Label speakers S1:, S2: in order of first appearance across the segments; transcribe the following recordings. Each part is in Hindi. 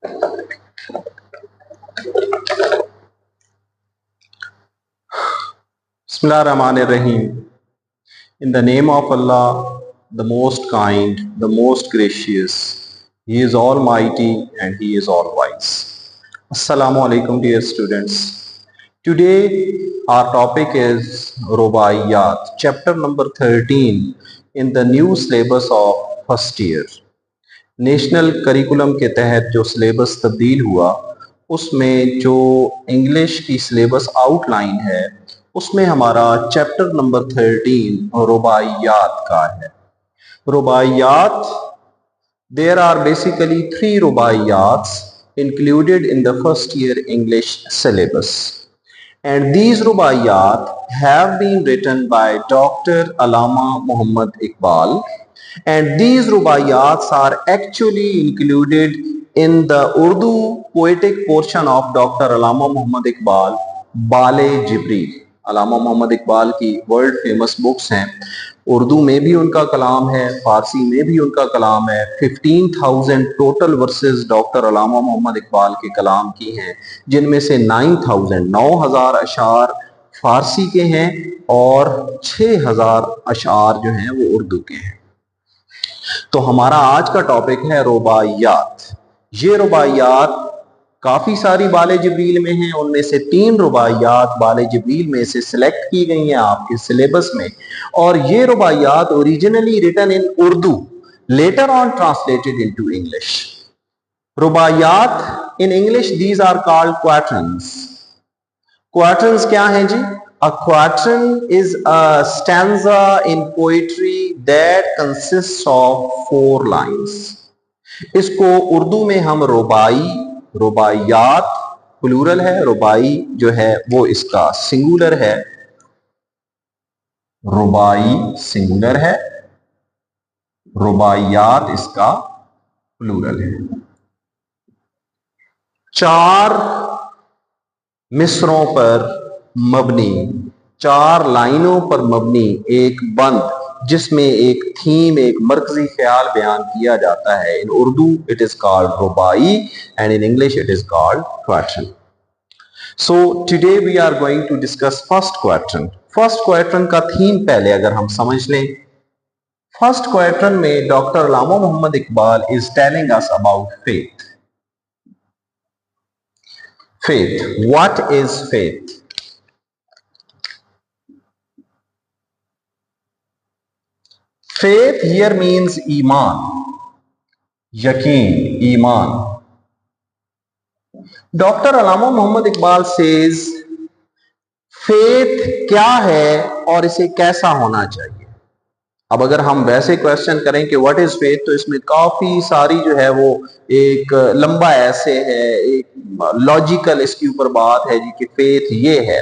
S1: Bismillahirrahmanirrahim. In the name of Allah, the most kind, the most gracious. He is almighty and He is all wise. Assalamu alaikum, dear students. Today our topic is Rubaiyat, chapter number 13 in the new syllabus of first year. National curriculum के तहत जो सिलेबस तब्दील हुआ उसमें जो इंग्लिश की सिलेबस आउटलाइन है उसमें हमारा चैप्टर नंबर 13 रुबाइयात का है। Rubaiyat, there are basically 3 rubaiyat included in the first year English syllabus, and these rubaiyat have been written by Dr. Allama Muhammad Iqbal, and these rubaiyats are actually included in the Urdu poetic portion of Dr. Allama Muhammad Iqbal, बाले जिब्रील। अलामा मोहम्मद इकबाल की वर्ल्ड फेमस बुक्स हैं, उर्दू में भी उनका कलाम है, फारसी में भी उनका कलाम है। 15,000 टोटल वर्सेस डॉक्टर अलामा मोहम्मद इकबाल के कलाम की हैं, जिनमें से 9,000 अशार फारसी के हैं और 6,000 अशार जो हैं वो उर्दू के हैं। तो हमारा आज का टॉपिक है रुबाइयात। ये रुबाइयात काफी सारी बाले जिब्रील में हैं, उनमें से 3 रुबाइयात बाले जिब्रील में से सिलेक्ट की गई हैं आपके सिलेबस में, और ये rubaiyat originally written in Urdu, later on translated into English. Rubaiyat in English these are called quatrains. Quatrains क्या हैं जी? A quatrain is a stanza in poetry that consists of 4 lines. इसको उर्दू में हम रुबाइयात प्लूरल है, रुबाई जो है वो इसका सिंगुलर है, रुबाई सिंगुलर है, रुबाइयात इसका प्लूरल है। 4 मिसरों पर मबनी, 4 लाइनों पर मबनी एक बंद जिसमें एक थीम, एक मरकजी ख्याल बयान किया जाता है। In Urdu it is called rubai and in English it is called quatrain. So today we are going to discuss first quatrain. First quatrain का थीम पहले अगर हम समझ लें, फर्स्ट क्वाट्रन में doctor Allama Mohammad Iqbal is telling us about faith. Faith, what is faith? Faith here means ईमान, यकीन, ईमान। Doctor Allama Mohammad Iqbal says faith क्या है और इसे कैसा होना चाहिए। अब अगर हम वैसे क्वेश्चन करें कि व्हाट इज फेथ, तो इसमें काफी सारी जो है वो एक लंबा ऐसे है, एक लॉजिकल इसके ऊपर बात है जी कि फेथ ये है,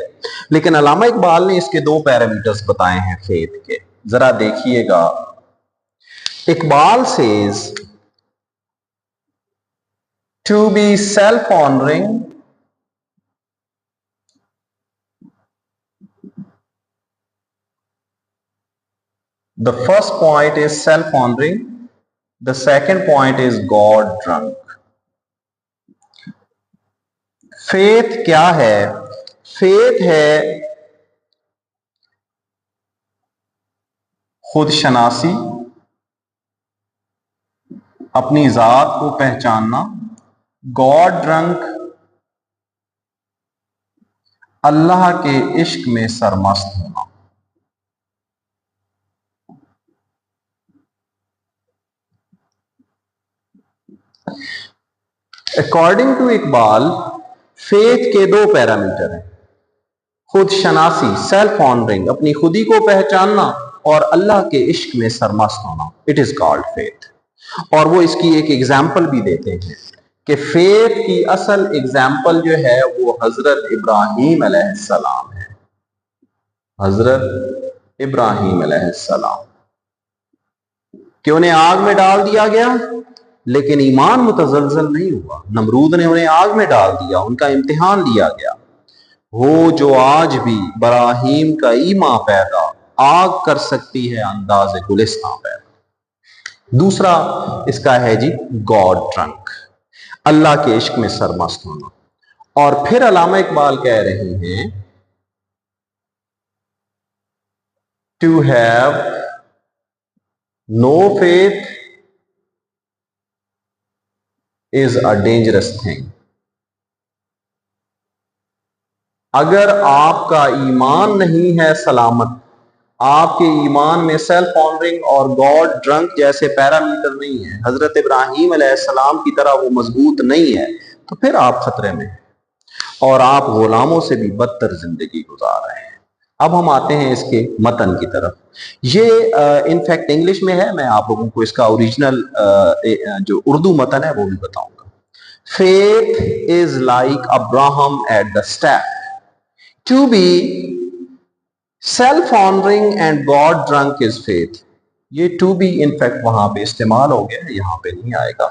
S1: लेकिन अल्लामा इकबाल ने इसके 2 पैरामीटर्स बताए हैं फेथ के, जरा देखिएगा। Iqbal says to be self-honoring, the first point is self-honoring, the second point is God drunk. Faith क्या है? Faith है खुद शनासी, अपनी जात को पहचानना, गॉड ड्रंक अल्लाह के इश्क में सरमस्त होना। अकॉर्डिंग टू इकबाल फेथ के 2 पैरामीटर हैं, खुद शनासी, सेल्फ ऑनरिंग, अपनी खुदी को पहचानना, और अल्लाह के इश्क में सरमस्त होना, इट इज कॉल्ड फेथ। और वो इसकी एक एग्जाम्पल भी देते हैं कि फेथ की असल एग्जाम्पल जो है वो हजरत इब्राहीम अलैहिस्सलाम है। हजरत इब्राहीम अलैहिस्सलाम कि उन्हें आग में डाल दिया गया, लेकिन ईमान मुतजलजल नहीं हुआ। नमरूद ने उन्हें आग में डाल दिया, उनका इम्तिहान लिया गया। हो जो आज भी इब्राहीम का ईमान पैदा, आग कर सकती है अंदाज़े गुलिस्तां पैदा। दूसरा इसका है जी गॉड ड्रंक, अल्लाह के इश्क में सरमस्त होना। और फिर अल्लामा इकबाल कह रहे हैं to have no faith is a dangerous thing. अगर आपका ईमान नहीं है सलामत, आपके ईमान में सेल्फ ऑनरिंग और गॉड ड्रंक जैसे पैरामीटर नहीं है, हजरत इब्राहीम अलैहिस्सलाम की तरह वो मजबूत नहीं है, तो फिर आप खतरे में हैं और आप गुलामों से भी बदतर जिंदगी गुजार रहे हैं। अब हम आते हैं इसके मतन की तरफ। ये इनफैक्ट इंग्लिश में है, मैं आप लोगों को इसका ओरिजिनल जो उर्दू मतन है वो भी बताऊंगा। Faith is like Abraham at the stake, to be self honouring and God drunk is faith. ये टू बी इनफैक्ट वहां पे इस्तेमाल हो गया, यहां पे नहीं आएगा।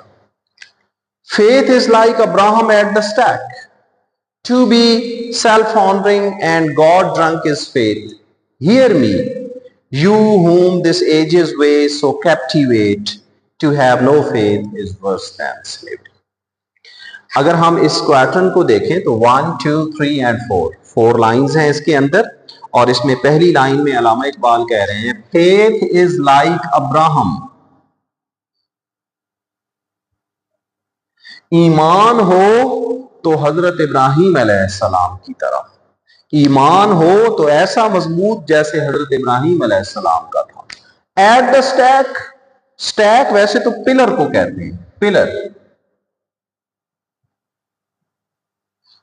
S1: Faith is like Abraham at the stake, to be self-honoring and God drunk is faith. Hear me, you whom this age's ways so captivate, to have no faith is worse than slavery. अगर हम इस क्वार्टन को देखें तो 1, 2, 3 and 4 लाइंस हैं इसके अंदर, और इसमें पहली लाइन में अल्लामा इकबाल कह रहे हैं फेथ इज लाइक अब्राहम, ईमान हो तो हजरत इब्राहीम अलैहिस्सलाम की तरह, ईमान हो तो ऐसा मजबूत जैसे हजरत इब्राहीम अलैहिस्सलाम का था। एट द स्टैक, स्टैक वैसे तो पिलर को कहते हैं, पिलर,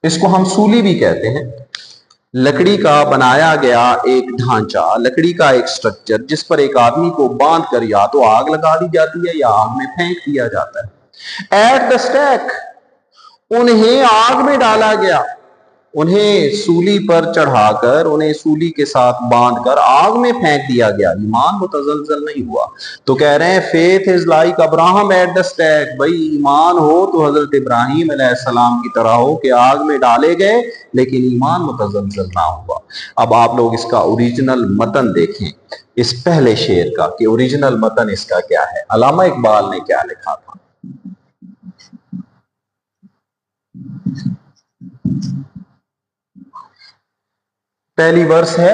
S1: इसको हम सूली भी कहते हैं। लकड़ी का बनाया गया एक ढांचा, लकड़ी का एक स्ट्रक्चर जिस पर एक आदमी को बांध कर या तो आग लगा दी जाती है या आग में फेंक दिया जाता है। एट द स्टैक, उन्हें आग में डाला गया, उन्हें सूली पर चढ़ाकर, उन्हें सूली के साथ बांधकर आग में फेंक दिया गया, ईमान मुतज़लज़ल नहीं हुआ। तो कह रहे हैं faith is like Abraham at the stack, भाई ईमान हो तो हजरत इब्राहीम अलैहिस्सलाम की तरह हो कि आग में डाले गए लेकिन ईमान मुतज़लज़ल ना हुआ। अब आप लोग इसका ओरिजिनल मतन देखें, इस पहले शेर का, कि ओरिजिनल मतन इसका क्या है, अल्लामा इकबाल ने क्या लिखा था। पहली वर्स है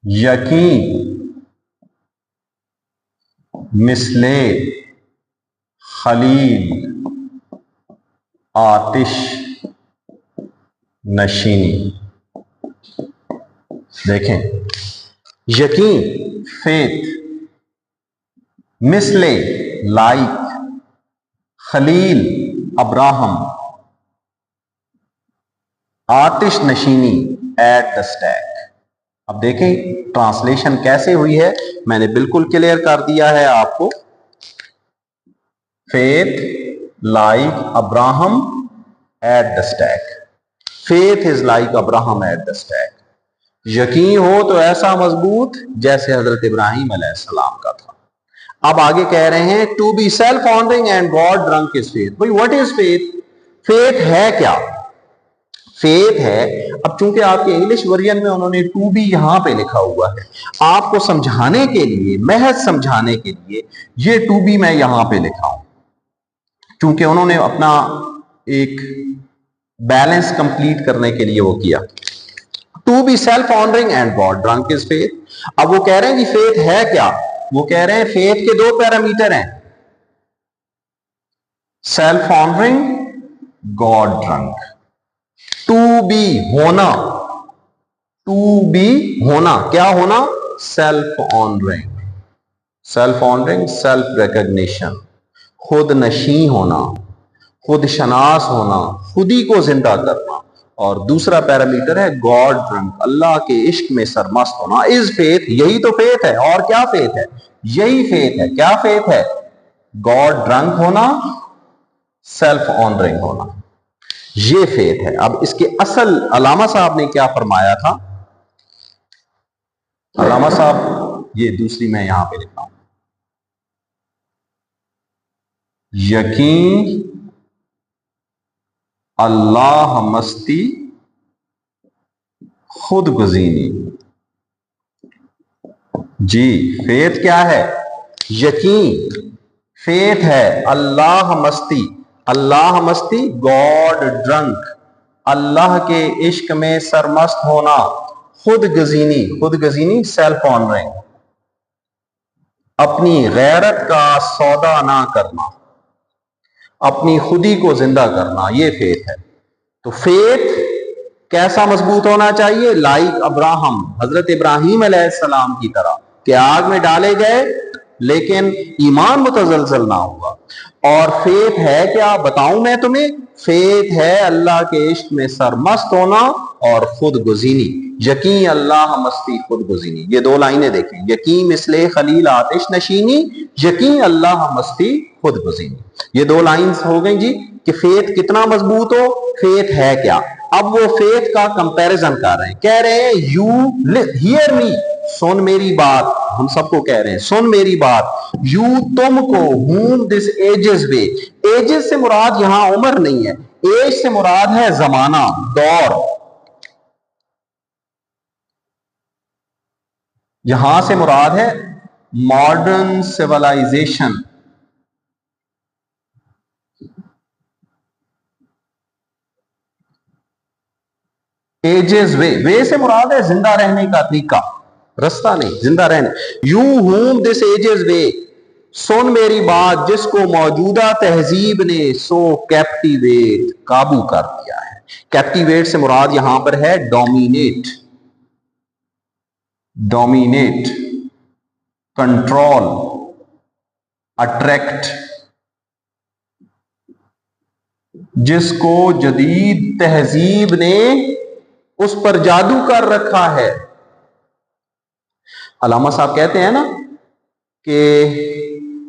S1: यकीन मिसले खलील आतिश नशीनी। देखें, यकीन फेथ, मिसले लाइक, खलील अब्राहम, आतिश नशीनी एट द स्टैक। अब देखें ट्रांसलेशन कैसे हुई है, मैंने बिल्कुल क्लियर कर दिया है आपको। Faith like Abraham at the stack, faith is like Abraham at the stack, यकीन हो तो ऐसा मजबूत जैसे हजरत इब्राहीम अलैहिस्सलाम का था। अब आगे कह रहे हैं to be self honouring and God drunk is faith. भाई व्हाट इज फेथ? फेथ है क्या? फेथ है, अब चूंकि आपके इंग्लिश वर्जन में उन्होंने टू बी यहां पे लिखा हुआ है, आपको समझाने के लिए, महज समझाने के लिए ये टू बी मैं यहां पे लिखा हूं, क्योंकि उन्होंने अपना एक बैलेंस कंप्लीट करने के लिए वो किया। To be self honouring and God drunk is faith. अब वो कह रहे हैं कि फेथ है क्या? वो कह रहे हैं फेथ के दो पैरामीटर हैं, self honouring, God drunk. To be होना, टू बी होना, क्या होना? Self honouring, self honouring, self recognition, खुद नशी होना, खुद शनास होना, खुदी को जिंदा करना। और दूसरा पैरामीटर है गॉड ड्रंक, अल्लाह के इश्क में सरमस्त होना। इज फेथ, यही तो फेथ है। और क्या फेथ है? यही फेथ है। क्या फेथ है? गॉड ड्रंक होना, सेल्फ ऑनरिंग होना, ये फेथ है। अब इसके असल अलामा साहब ने क्या फरमाया था? अलामा साहब, ये दूसरी मैं यहां पे लिखा हूं, यकीन, अल्लाह मस्ती, खुद गुज़ीनी। जी, फेथ क्या है? यकीन, फेथ है। अल्लाह मस्ती, अल्लाह मस्ती, गॉड ड्रंक, अल्लाह के इश्क में सरमस्त होना। खुद गजीनी, खुद गजीनी सेल्फ ऑनरिंग, अपनी गैरत का सौदा ना करना, अपनी खुदी को जिंदा करना, ये फेथ है। तो फेथ कैसा मजबूत होना चाहिए? लाइक अब्राहम, हजरत इब्राहिम अलैहिस्सलाम की तरह, कि आग में डाले गए लेकिन ईमान मुतजलजल ना हुआ। और फेथ है क्या बताऊं मैं तुम्हें? फेथ है अल्लाह के इश्क में सरमस्त होना और खुद गुजीनी। यकीन अल्लाह मस्ती खुद गुजीनी, ये दो लाइनें देखें, यकीन मिसले खलील आतिश नशीनी, यकीन अल्लाह मस्ती खुद गुजीनी, ये दो लाइन्स हो गई जी। कि फेथ कितना मजबूत हो, फेथ है क्या। अब वो फेथ का कंपैरिजन कर रहे हैं, कह रहे हैं यू हियर मी, सुन मेरी बात, हम सबको कह रहे हैं सुन मेरी बात। यू तुमको, whom this ages way, ages से मुराद यहां उम्र नहीं है, एज से मुराद है जमाना, दौर। यहां से मुराद है मॉडर्न सिविलाइजेशन। एजेस वे, वे से मुराद है जिंदा रहने का तरीका, रास्ता नहीं, जिंदा रहने। यू whom दिस एजेस वे, सुन मेरी बात, जिसको मौजूदा तहजीब ने सो कैप्टिवेट, काबू कर दिया है। कैप्टिवेट से मुराद यहां पर है डोमिनेट, डोमिनेट, कंट्रोल, अट्रैक्ट, जिसको जदीद तहजीब ने उस पर जादू कर रखा है। अल्लामा साहब कहते हैं ना कि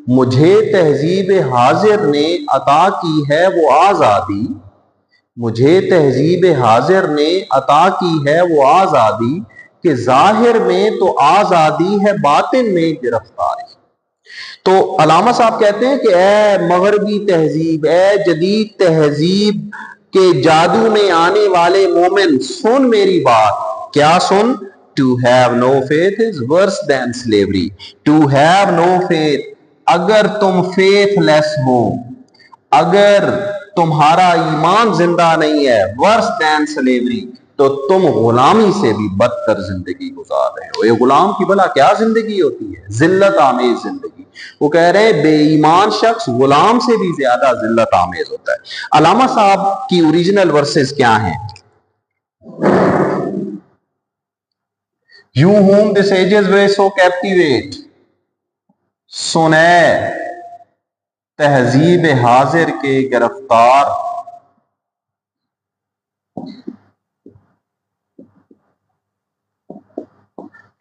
S1: मुझे तहजीब हाजिर ने अता की है वो आजादी, मुझे तहजीब हाजिर ने अता की है वो आजादी, कि जाहिर में तो आजादी है बातिन में गिरफ्तारी। तो अल्लामा साहब कहते हैं कि ए मगरबी तहजीब, ए जदीद तहजीब के जादू में आने वाले मोमिन, सुन मेरी बात। क्या सुन? To have no faith is worse than slavery. To have no faith, अगर तुम फेथलेस हो, अगर तुम्हारा ईमान जिंदा नहीं है, वर्स दैन स्लेवरी, तो तुम गुलामी से भी बदतर जिंदगी गुजार रहे हो। ये गुलाम की भला क्या जिंदगी होती है? जिल्लत आमेज जिंदगी। वो कह रहे हैं बेईमान शख्स गुलाम से भी ज्यादा जिल्लत आमेज होता है। अल्लामा साहब की ओरिजिनल वर्सेस क्या हैं? You whom this ages way so captivate, सुने तहजीब हाजिर के गिरफ्तार,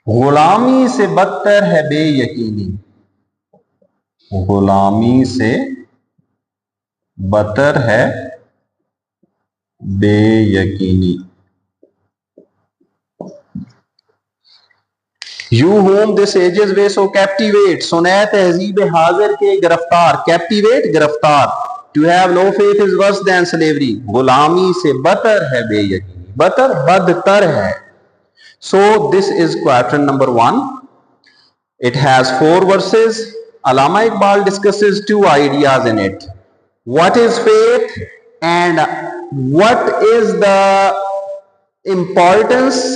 S1: गुलामी से बदतर है बेयकीनी, गुलामी से बदतर है बेयकीनी। You whom this ages way so captivate, सुने तहजीब हाजिर के गिरफ्तार, कैप्टिवेट गिरफ्तार। To have no faith is worse than slavery, गुलामी से बदतर है बेयकीनी, बदतर बदतर है। So this is quatrain number 1. It has 4 verses. Allama Iqbal discusses 2 ideas in it. What is faith and what is the importance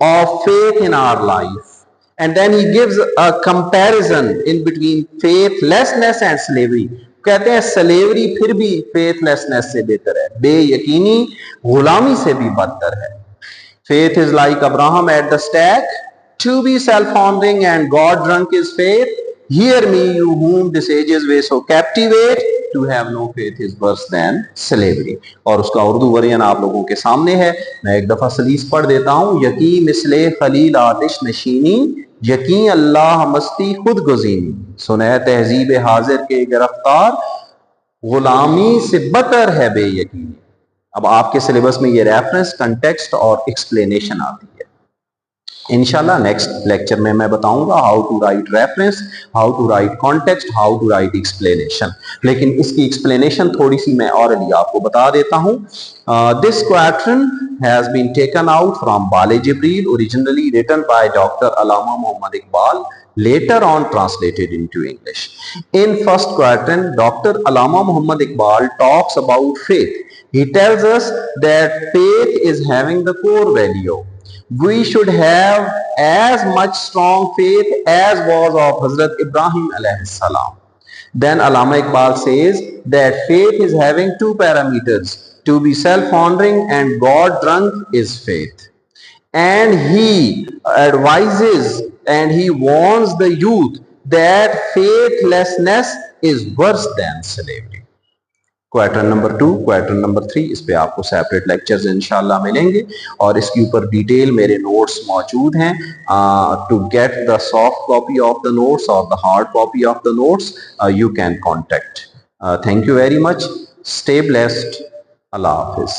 S1: of faith in our life? And then he gives a comparison in between faithlessness and slavery. कहते हैं स्लेवरी फिर भी फेथलेसनेस से बेहतर है, बेयकीनी गुलामी से भी बदतर है। Faith is like Abraham at the stack, to be self-honoring and God drunk is faith. Hear me, you whom this ages way so captivate, to have no faith is worse than slavery. और उसका उर्दू वर्जन आप लोगों के सामने है, मैं एक दफा सलीस पढ़ देता हूँ। यकीन मिसले खलील आतिश नशीनी, यकीन अल्लाह मस्ती खुद गुजीनी, सुने तहजीब हाजिर के गिरफ्तार, गुलामी से बदतर है बेयकीनी। अब आपके सिलेबस में ये रेफरेंस, कंटेक्स्ट और एक्सप्लेनेशन आती है। इंशाल्लाह नेक्स्ट लेक्चर में मैं बताऊंगा how to write reference, how to write context, how to write explanation. लेकिन इसकी एक्सप्लेनेशन थोड़ी सी मैं ऑरली आपको बता देता हूं। This quatrain has been taken out from Bale Jibril, originally written by doctor Allama Mohammad Iqbal, later on translated into English. In first quadrant, Dr. Allama Muhammad Iqbal talks about faith. He tells us that faith is having the core value. We should have as much strong faith as was of Hazrat Ibrahim alayhi salam. Then Allama Iqbal says that faith is having two parameters. To be self-honoring and God-drunk is faith. And he advises and he warns the youth that faithlessness is worse than slavery. Quarter number 2, quarter number 3, इस पे आपको सेपरेट लेक्चर्स इंशाल्लाह मिलेंगे और इसके ऊपर डिटेल मेरे नोट्स मौजूद हैं. To get the soft copy of the notes और the hard copy of the notes you can contact. Thank you very much. Stay blessed. अल्लाह हाफिज.